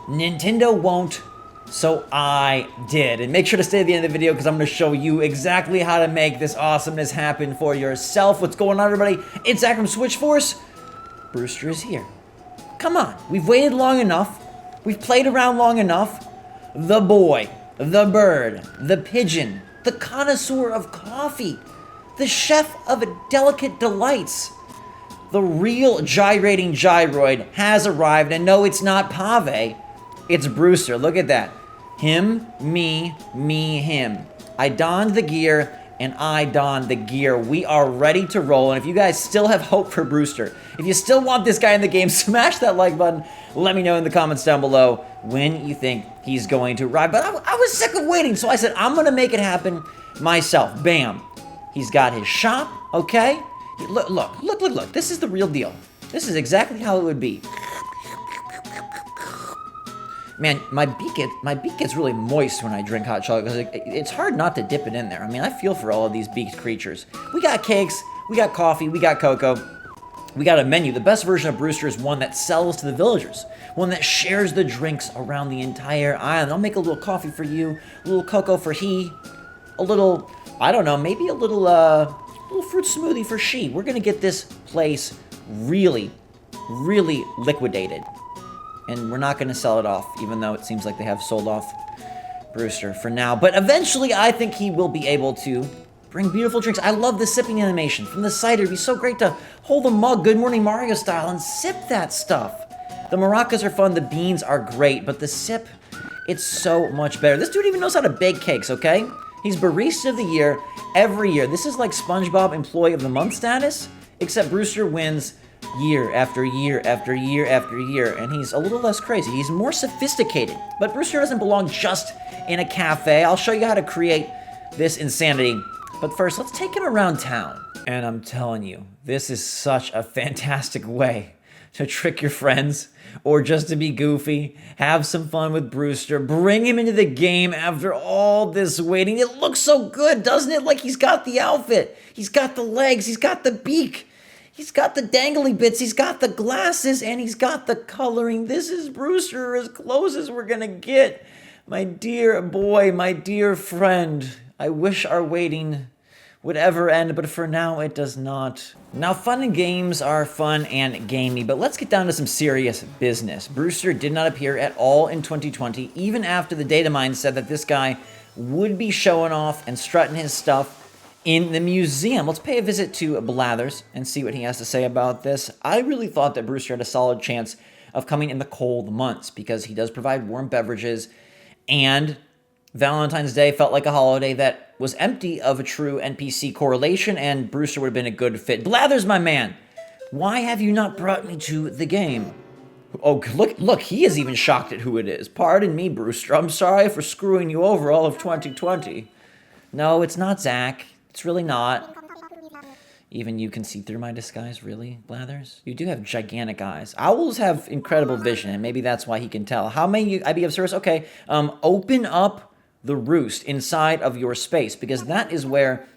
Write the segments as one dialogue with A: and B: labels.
A: Nintendo won't, so I did. And make sure to stay at the end of the video because I'm going to show you exactly how to make this awesomeness happen for yourself. What's going on, everybody? It's Zach from SwitchForce. Brewster is here. Come on, we've waited long enough. We've played around long enough. The boy, the bird, the pigeon, the connoisseur of coffee, the chef of delicate delights. The real gyrating gyroid has arrived, and no, it's not Pave. It's Brewster. Look at that. Him, me, him. I donned the gear, and I donned the gear. We are ready to roll, and if you guys still have hope for Brewster, if you still want this guy in the game, smash that like button. Let me know in the comments down below when you think he's going to arrive. But I was sick of waiting, so I said, I'm going to make it happen myself. Bam. He's got his shop, okay? Look. This is the real deal. This is exactly how it would be. Man, my beak gets really moist when I drink hot chocolate because it's hard not to dip it in there. I mean, I feel for all of these beaked creatures. We got cakes, we got coffee, we got cocoa, we got a menu. The best version of Brewster is one that sells to the villagers, one that shares the drinks around the entire island. I'll make a little coffee for you, a little cocoa for he, a little, I don't know, maybe a little fruit smoothie for she. We're gonna get this place really liquidated. And we're not going to sell it off, even though it seems like they have sold off Brewster for now. But eventually, I think he will be able to bring beautiful drinks. I love the sipping animation from the side. It'd be so great to hold a mug, Good Morning Mario style, and sip that stuff. The maracas are fun, the beans are great, but the sip, it's so much better. This dude even knows how to bake cakes, okay? He's Barista of the Year every year. This is like SpongeBob Employee of the Month status, except Brewster wins year after year after year after year, and he's a little less crazy. He's more sophisticated, but Brewster doesn't belong just in a cafe. I'll show you how to create this insanity, but first, let's take him around town. And I'm telling you, this is such a fantastic way to trick your friends, or just to be goofy, have some fun with Brewster, bring him into the game after all this waiting. It looks so good, doesn't it? Like he's got the outfit, he's got the legs, he's got the beak, he's got the dangly bits, he's got the glasses, and he's got the coloring. This is Brewster as close as we're gonna get. My dear boy, my dear friend, I wish our waiting would ever end, but for now it does not. Now, fun and games are fun and gamey, but let's get down to some serious business. Brewster did not appear at all in 2020, even after the data mine said that this guy would be showing off and strutting his stuff in the museum. Let's pay a visit to Blathers and see what he has to say about this. I really thought that Brewster had a solid chance of coming in the cold months because he does provide warm beverages, and Valentine's Day felt like a holiday that was empty of a true NPC correlation, and Brewster would have been a good fit. Blathers, my man, why have you not brought me to the game? Oh, look, he is even shocked at who it is. Pardon me, Brewster. I'm sorry for screwing you over all of 2020. No, it's not Zach. It's really not. Even you can see through my disguise, really, Blathers? You do have gigantic eyes. Owls have incredible vision, and maybe that's why he can tell. How may I be of service? Okay, open up the roost inside of your space, because that is where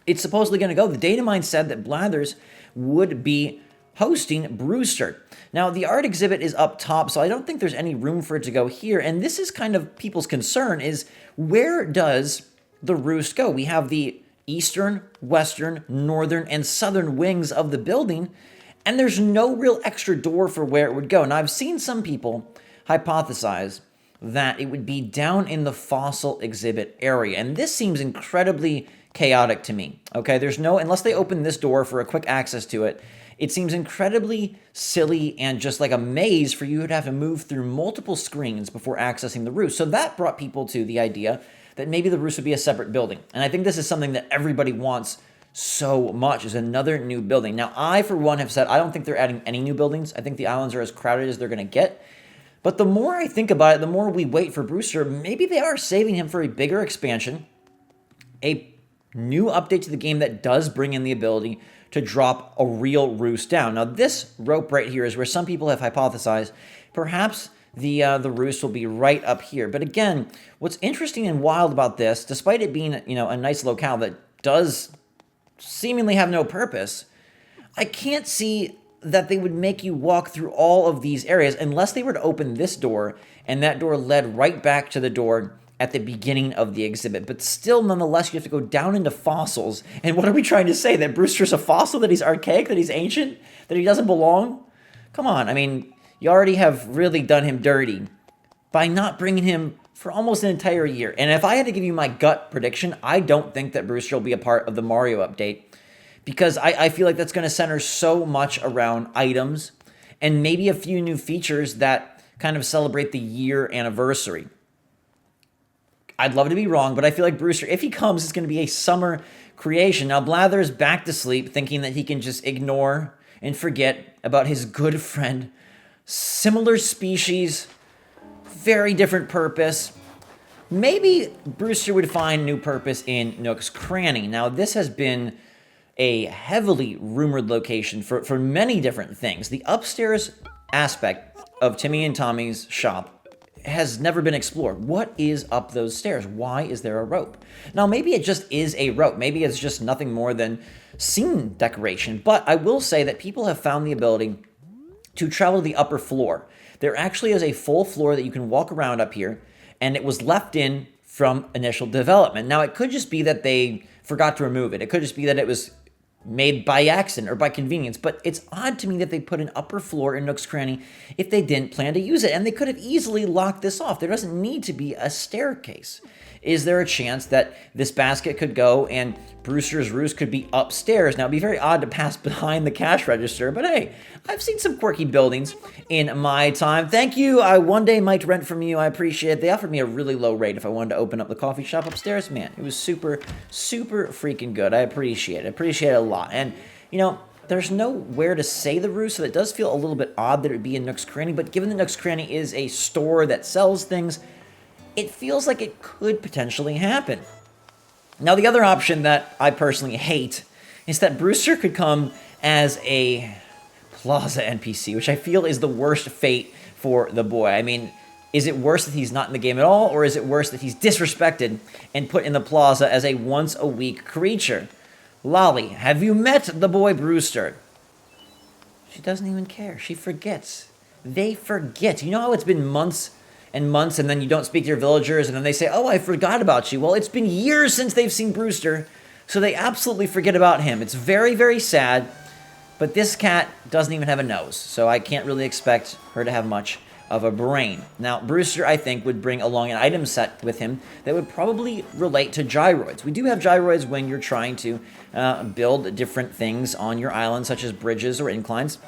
A: it's supposedly going to go. The data mine said that Blathers would be hosting Brewster. Now, the art exhibit is up top, so I don't think there's any room for it to go here, and this is kind of people's concern, is where does the roost go? We have the eastern, western, northern, and southern wings of the building, and there's no real extra door for where it would go. Now, I've seen some people hypothesize that it would be down in the fossil exhibit area, and this seems incredibly chaotic to me, okay? There's no, unless they open this door for a quick access to it, it seems incredibly silly and just like a maze for you to have to move through multiple screens before accessing the roost. So that brought people to the idea that maybe the roost would be a separate building. And I think this is something that everybody wants so much, is another new building. Now, I, for one, have said I don't think they're adding any new buildings. I think the islands are as crowded as they're going to get. But the more I think about it, the more we wait for Brewster, maybe they are saving him for a bigger expansion, a new update to the game that does bring in the ability to drop a real roost down. Now, this rope right here is where some people have hypothesized perhaps the roost will be right up here. But again, what's interesting and wild about this, despite it being, a nice locale that does seemingly have no purpose, I can't see that they would make you walk through all of these areas unless they were to open this door and that door led right back to the door at the beginning of the exhibit. But still, nonetheless, you have to go down into fossils. And what are we trying to say? That Brewster's a fossil? That he's archaic? That he's ancient? That he doesn't belong? Come on, I mean, you already have really done him dirty by not bringing him for almost an entire year. And if I had to give you my gut prediction, I don't think that Brewster will be a part of the Mario update, because I feel like that's going to center so much around items and maybe a few new features that kind of celebrate the year anniversary. I'd love to be wrong, but I feel like Brewster, if he comes, it's going to be a summer creation. Now, Blather's back to sleep, thinking that he can just ignore and forget about his good friend. Similar species, very different purpose. Maybe Brewster would find new purpose in Nook's Cranny. Now, this has been a heavily rumored location for many different things. The upstairs aspect of Timmy and Tommy's shop has never been explored. What is up those stairs? Why is there a rope? Now, maybe it just is a rope. Maybe it's just nothing more than scene decoration. But I will say that people have found the ability to travel to the upper floor. There actually is a full floor that you can walk around up here, and it was left in from initial development. Now, it could just be that they forgot to remove it. It could just be that it was made by accident or by convenience, but it's odd to me that they put an upper floor in Nook's Cranny if they didn't plan to use it, and they could have easily locked this off. There doesn't need to be a staircase. Is there a chance that this basket could go and Brewster's Roost could be upstairs? Now, it'd be very odd to pass behind the cash register, but hey, I've seen some quirky buildings in my time. Thank you. I one day might rent from you. I appreciate it. They offered me a really low rate if I wanted to open up the coffee shop upstairs. Man, it was super, super freaking good. I appreciate it. I appreciate it a lot. And, you know, there's nowhere to say the roost, so it does feel a little bit odd that it would be in Nook's Cranny, but given that Nook's Cranny is a store that sells things, it feels like it could potentially happen. Now, the other option that I personally hate is that Brewster could come as a Plaza NPC, which I feel is the worst fate for the boy. I mean, is it worse that he's not in the game at all, or is it worse that he's disrespected and put in the Plaza as a once-a-week creature? Lolly, have you met the boy Brewster? She doesn't even care. She forgets. They forget. You know how it's been months and months, and then you don't speak to your villagers, and then they say, oh, I forgot about you. Well, it's been years since they've seen Brewster, so they absolutely forget about him. It's very, very sad, but this cat doesn't even have a nose, so I can't really expect her to have much of a brain. Now, Brewster, I think, would bring along an item set with him that would probably relate to gyroids. We do have gyroids when you're trying to build different things on your island, such as bridges or inclines.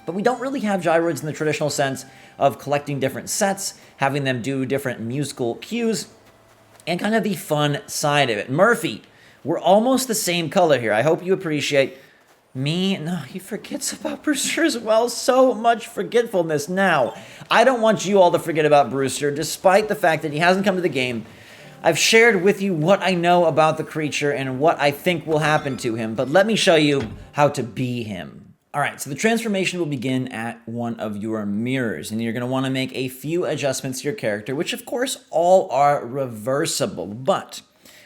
A: But we don't really have gyroids in the traditional sense of collecting different sets, having them do different musical cues, and kind of the fun side of it. Murphy, we're almost the same color here. I hope you appreciate me. No, he forgets about Brewster as well. So much forgetfulness now. I don't want you all to forget about Brewster, despite the fact that he hasn't come to the game. I've shared with you what I know about the creature and what I think will happen to him, but let me show you how to be him. All right, so the transformation will begin at one of your mirrors, and you're going to want to make a few adjustments to your character, which of course all are reversible, but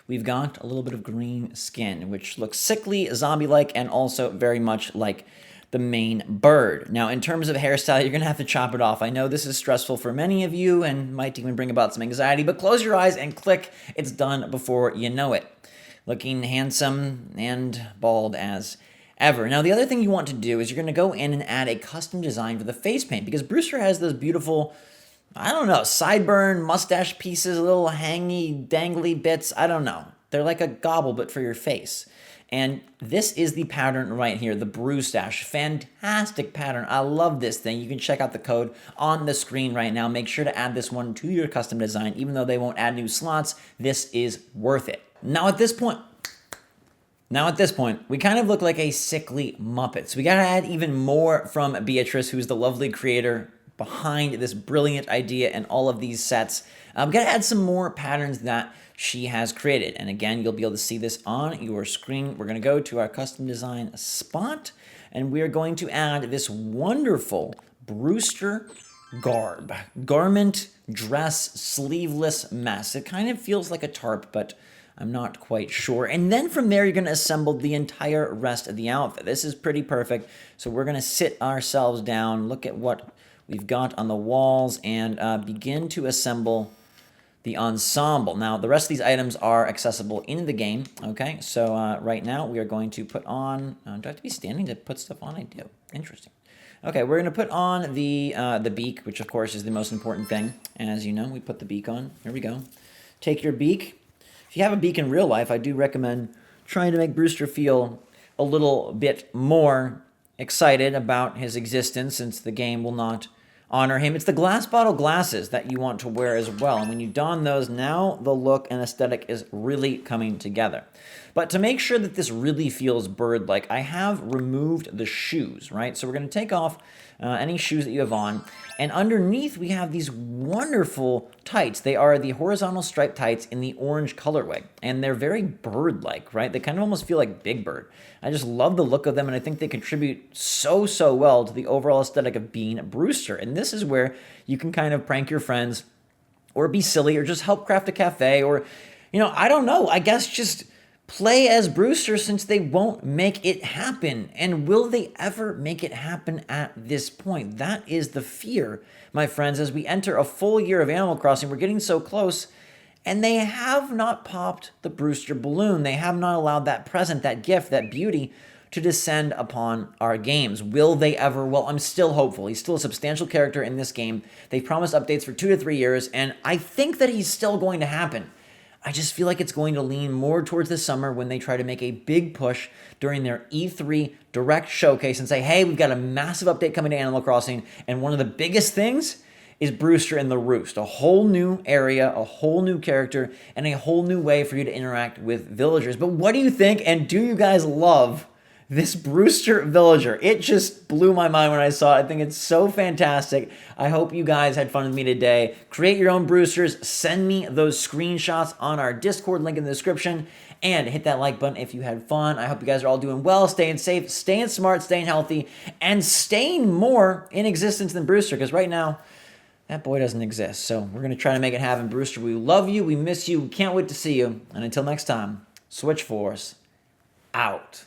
A: we've got a little bit of green skin, which looks sickly, zombie-like, and also very much like the main bird. Now, in terms of hairstyle, you're going to have to chop it off. I know this is stressful for many of you and might even bring about some anxiety, but close your eyes and click. It's done before you know it. Looking handsome and bald as ever. Now, the other thing you want to do is you're going to go in and add a custom design for the face paint, because Brewster has those beautiful, I don't know, sideburn, mustache pieces, little hangy, dangly bits. I don't know. They're like a gobble, but for your face. And this is the pattern right here, the Brewstache. Fantastic pattern. I love this thing. You can check out the code on the screen right now. Make sure to add this one to your custom design. Even though they won't add new slots, this is worth it. Now at this point, we kind of look like a sickly Muppet. So we got to add even more from Beatrice, who's the lovely creator behind this brilliant idea and all of these sets. We got to add some more patterns that she has created. And again, you'll be able to see this on your screen. We're going to go to our custom design spot, and we're going to add this wonderful Brewster garb. Garment, dress, sleeveless mess. It kind of feels like a tarp, but I'm not quite sure. And then from there, you're going to assemble the entire rest of the outfit. This is pretty perfect. So we're going to sit ourselves down, look at what we've got on the walls, and begin to assemble the ensemble. Now, the rest of these items are accessible in the game, okay? So right now, we are going to put on... do I have to be standing to put stuff on? I do. Interesting. Okay, we're going to put on the beak, which, of course, is the most important thing. As you know, we put the beak on. Here we go. Take your beak. If you have a beak in real life, I do recommend trying to make Brewster feel a little bit more excited about his existence, since the game will not honor him. It's the glass bottle glasses that you want to wear as well. And when you don those, now the look and aesthetic is really coming together. But to make sure that this really feels bird-like, I have removed the shoes, right? So we're going to take off any shoes that you have on. And underneath, we have these wonderful tights. They are the horizontal striped tights in the orange colorway. And they're very bird-like, right? They kind of almost feel like Big Bird. I just love the look of them, and I think they contribute so well to the overall aesthetic of being a Brewster. And this is where you can kind of prank your friends, or be silly, or just help craft a cafe, or, I don't know, I guess just play as Brewster, since they won't make it happen. And will they ever make it happen at this point? That is the fear, my friends, as we enter a full year of Animal Crossing. We're getting so close, and they have not popped the Brewster balloon. They have not allowed that present, that gift, that beauty to descend upon our games. Will they ever? Well, I'm still hopeful. He's still a substantial character in this game. They've promised updates for 2 to 3 years, and I think that he's still going to happen. I just feel like it's going to lean more towards the summer, when they try to make a big push during their E3 Direct showcase and say, hey, we've got a massive update coming to Animal Crossing, and one of the biggest things is Brewster and the Roost. A whole new area, a whole new character, and a whole new way for you to interact with villagers. But what do you think, and do you guys love this Brewster villager? It just blew my mind when I saw it. I think it's so fantastic. I hope you guys had fun with me today. Create your own Brewsters. Send me those screenshots on our Discord link in the description. And hit that like button if you had fun. I hope you guys are all doing well, staying safe, staying smart, staying healthy, and staying more in existence than Brewster, because right now, that boy doesn't exist. So we're going to try to make it happen. Brewster, we love you. We miss you. We can't wait to see you. And until next time, SwitchForce out.